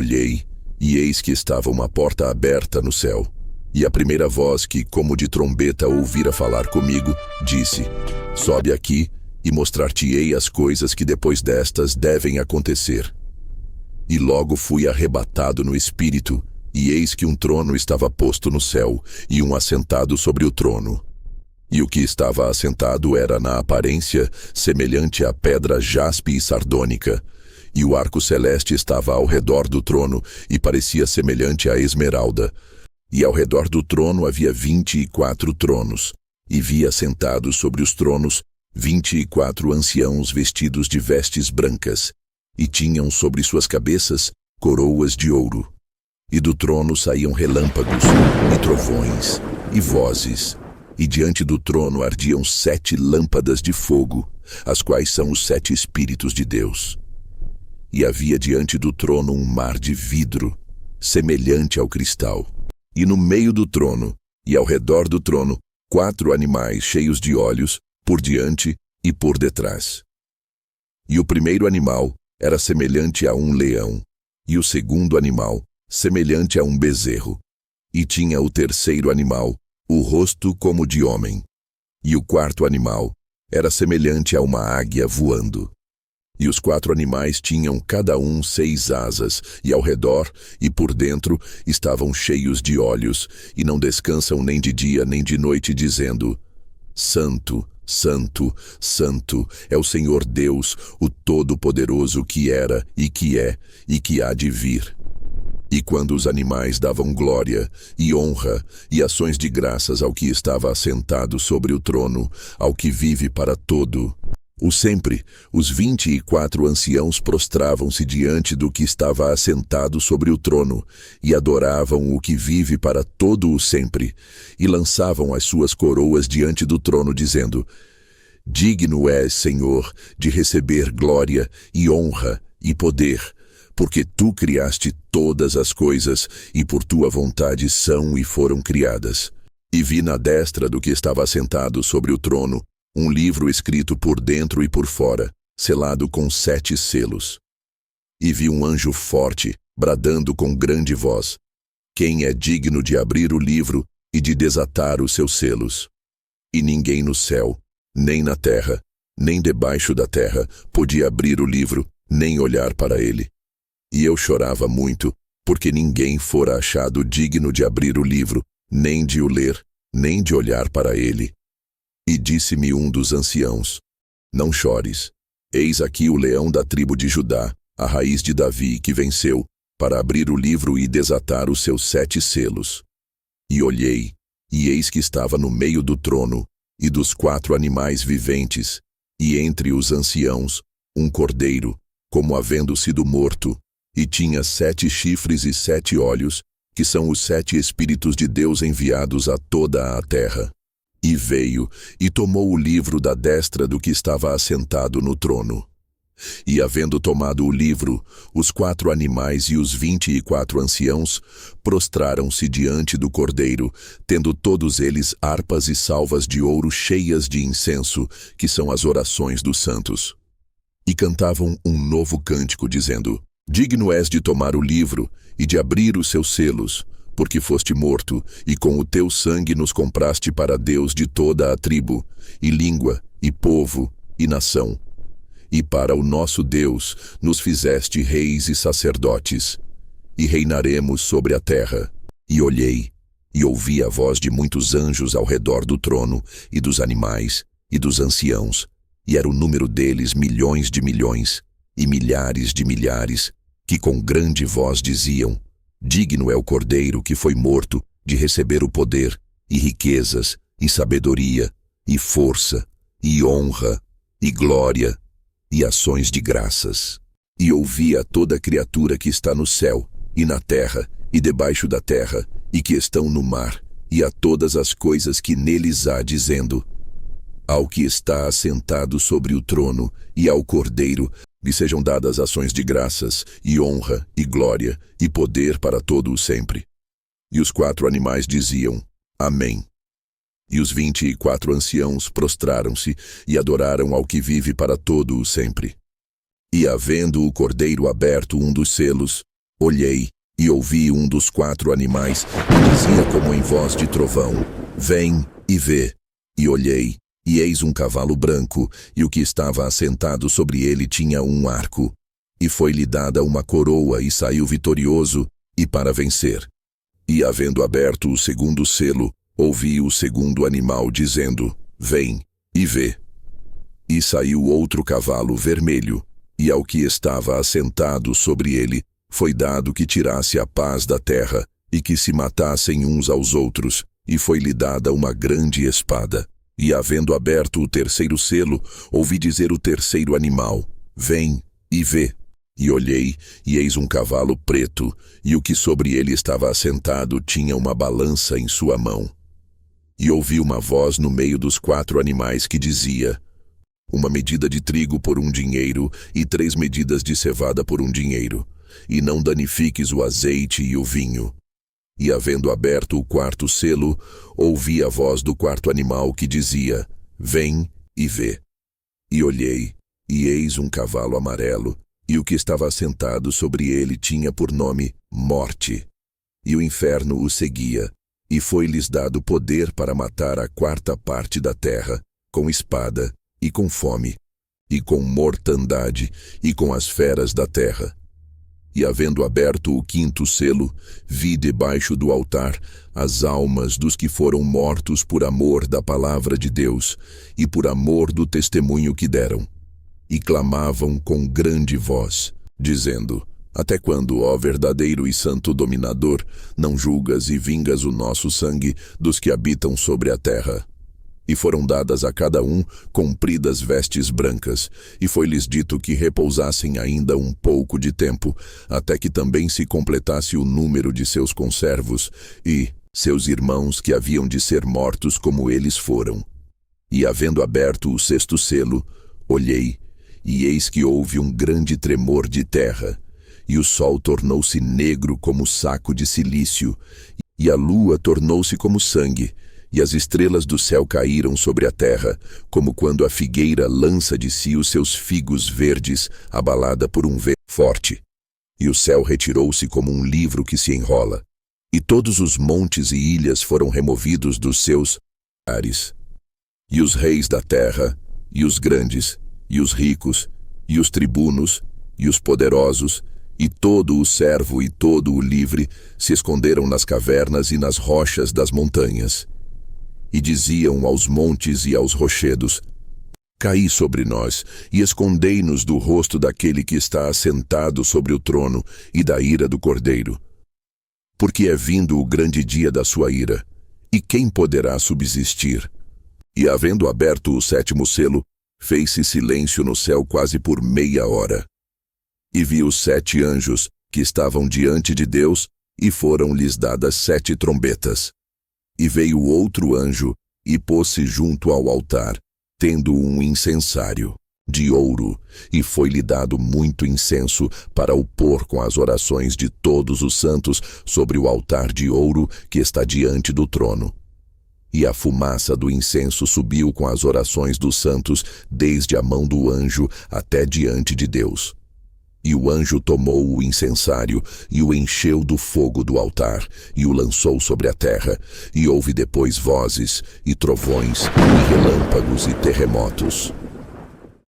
Olhei, e eis que estava uma porta aberta no céu. E a primeira voz que, como de trombeta, ouvira falar comigo, disse: Sobe aqui, e mostrar-te-ei as coisas que depois destas devem acontecer. E logo fui arrebatado no espírito, e eis que um trono estava posto no céu, e um assentado sobre o trono. E o que estava assentado era, na aparência, semelhante à pedra jaspe e sardônica, e o arco celeste estava ao redor do trono, e parecia semelhante à esmeralda. E ao redor do trono havia 24 tronos, e vi assentados sobre os tronos 24 anciãos vestidos de vestes brancas, e tinham sobre suas cabeças coroas de ouro. E do trono saíam relâmpagos, e trovões, e vozes, e diante do trono ardiam 7 lâmpadas de fogo, as quais são os 7 Espíritos de Deus. E havia diante do trono um mar de vidro, semelhante ao cristal. E no meio do trono, e ao redor do trono, 4 animais cheios de olhos, por diante e por detrás. E o primeiro animal era semelhante a um leão, e o segundo animal semelhante a um bezerro. E tinha o terceiro animal o rosto como de homem. E o quarto animal era semelhante a uma águia voando. E os 4 animais tinham cada um 6 asas, e ao redor e por dentro estavam cheios de olhos, e não descansam nem de dia nem de noite, dizendo: Santo, Santo, Santo é o Senhor Deus, o Todo-Poderoso, que era, e que é, e que há de vir. E quando os animais davam glória, e honra, e ações de graças ao que estava assentado sobre o trono, ao que vive para todo o sempre, os 24 anciãos prostravam-se diante do que estava assentado sobre o trono, e adoravam o que vive para todo o sempre, e lançavam as suas coroas diante do trono, dizendo: Digno és, Senhor, de receber glória, e honra, e poder, porque tu criaste todas as coisas, e por tua vontade são e foram criadas. E vi na destra do que estava assentado sobre o trono um livro escrito por dentro e por fora, selado com 7 selos. E vi um anjo forte, bradando com grande voz: Quem é digno de abrir o livro e de desatar os seus selos? E ninguém no céu, nem na terra, nem debaixo da terra, podia abrir o livro, nem olhar para ele. E eu chorava muito, porque ninguém fora achado digno de abrir o livro, nem de o ler, nem de olhar para ele. E disse-me um dos anciãos: Não chores. Eis aqui o leão da tribo de Judá, a raiz de Davi, que venceu, para abrir o livro e desatar os seus 7 selos. E olhei, e eis que estava no meio do trono, e dos 4 animais viventes, e entre os anciãos, um cordeiro, como havendo sido morto, e tinha 7 chifres e 7 olhos, que são os 7 Espíritos de Deus enviados a toda a terra. E veio, e tomou o livro da destra do que estava assentado no trono. E havendo tomado o livro, os 4 animais e os 24 anciãos prostraram-se diante do cordeiro, tendo todos eles harpas e salvas de ouro cheias de incenso, que são as orações dos santos. E cantavam um novo cântico, dizendo: Digno és de tomar o livro e de abrir os seus selos, porque foste morto, e com o teu sangue nos compraste para Deus de toda a tribo, e língua, e povo, e nação. E para o nosso Deus nos fizeste reis e sacerdotes, e reinaremos sobre a terra. E olhei, e ouvi a voz de muitos anjos ao redor do trono, e dos animais, e dos anciãos, e era o número deles milhões de milhões, e milhares de milhares, que com grande voz diziam: Digno é o Cordeiro que foi morto de receber o poder, e riquezas, e sabedoria, e força, e honra, e glória, e ações de graças. E ouvi a toda criatura que está no céu, e na terra, e debaixo da terra, e que estão no mar, e a todas as coisas que neles há, dizendo: Ao que está assentado sobre o trono, e ao Cordeiro, lhe sejam dadas ações de graças, e honra, e glória, e poder para todo o sempre. E os 4 animais diziam: Amém. E os 24 anciãos prostraram-se, e adoraram ao que vive para todo o sempre. E havendo o Cordeiro aberto um dos selos, Olhei e ouvi um dos 4 animais que dizia como em voz de trovão: Vem e vê. E olhei, e eis um cavalo branco, e o que estava assentado sobre ele tinha um arco. E foi-lhe dada uma coroa, e saiu vitorioso, e para vencer. E havendo aberto o segundo selo, ouvi o segundo animal dizendo: Vem e vê. E saiu outro cavalo vermelho, e ao que estava assentado sobre ele, foi dado que tirasse a paz da terra, e que se matassem uns aos outros, e foi-lhe dada uma grande espada. E havendo aberto o terceiro selo, ouvi dizer o terceiro animal: Vem e vê. E olhei, e eis um cavalo preto, e o que sobre ele estava assentado tinha uma balança em sua mão. E ouvi uma voz no meio dos 4 animais que dizia: Uma medida de trigo por 1 dinheiro, e 3 medidas de cevada por 1 dinheiro, e não danifiques o azeite e o vinho. E havendo aberto o 4º selo, ouvi a voz do 4º animal que dizia: Vem e vê. E olhei, e eis um cavalo amarelo, e o que estava assentado sobre ele tinha por nome Morte. E o inferno o seguia, e foi-lhes dado poder para matar a 4ª parte da terra, com espada, e com fome, e com mortandade, e com as feras da terra. E havendo aberto o 5º selo, vi debaixo do altar as almas dos que foram mortos por amor da palavra de Deus, e por amor do testemunho que deram. E clamavam com grande voz, dizendo: Até quando, ó verdadeiro e santo dominador, não julgas e vingas o nosso sangue dos que habitam sobre a terra? E foram dadas a cada um compridas vestes brancas, e foi-lhes dito que repousassem ainda um pouco de tempo, até que também se completasse o número de seus conservos, e seus irmãos que haviam de ser mortos como eles foram. E havendo aberto o 6º selo, olhei, e eis que houve um grande tremor de terra, e o sol tornou-se negro como saco de cilício, e a lua tornou-se como sangue, e as estrelas do céu caíram sobre a terra, como quando a figueira lança de si os seus figos verdes, abalada por um vento forte. E o céu retirou-se como um livro que se enrola, e todos os montes e ilhas foram removidos dos seus lugares. E os reis da terra, e os grandes, e os ricos, e os tribunos, e os poderosos, e todo o servo e todo o livre se esconderam nas cavernas e nas rochas das montanhas. E diziam aos montes e aos rochedos: Caí sobre nós, e escondei-nos do rosto daquele que está assentado sobre o trono e da ira do Cordeiro. Porque é vindo o grande dia da sua ira, e quem poderá subsistir? E havendo aberto o 7º selo, fez-se silêncio no céu quase por meia hora. E vi os 7 anjos que estavam diante de Deus, e foram-lhes dadas 7 trombetas. E veio outro anjo, e pôs-se junto ao altar, tendo um incensário de ouro, e foi-lhe dado muito incenso para o pôr com as orações de todos os santos sobre o altar de ouro que está diante do trono. E a fumaça do incenso subiu com as orações dos santos, desde a mão do anjo até diante de Deus. E o anjo tomou o incensário, e o encheu do fogo do altar, e o lançou sobre a terra, e houve depois vozes, e trovões, e relâmpagos, e terremotos.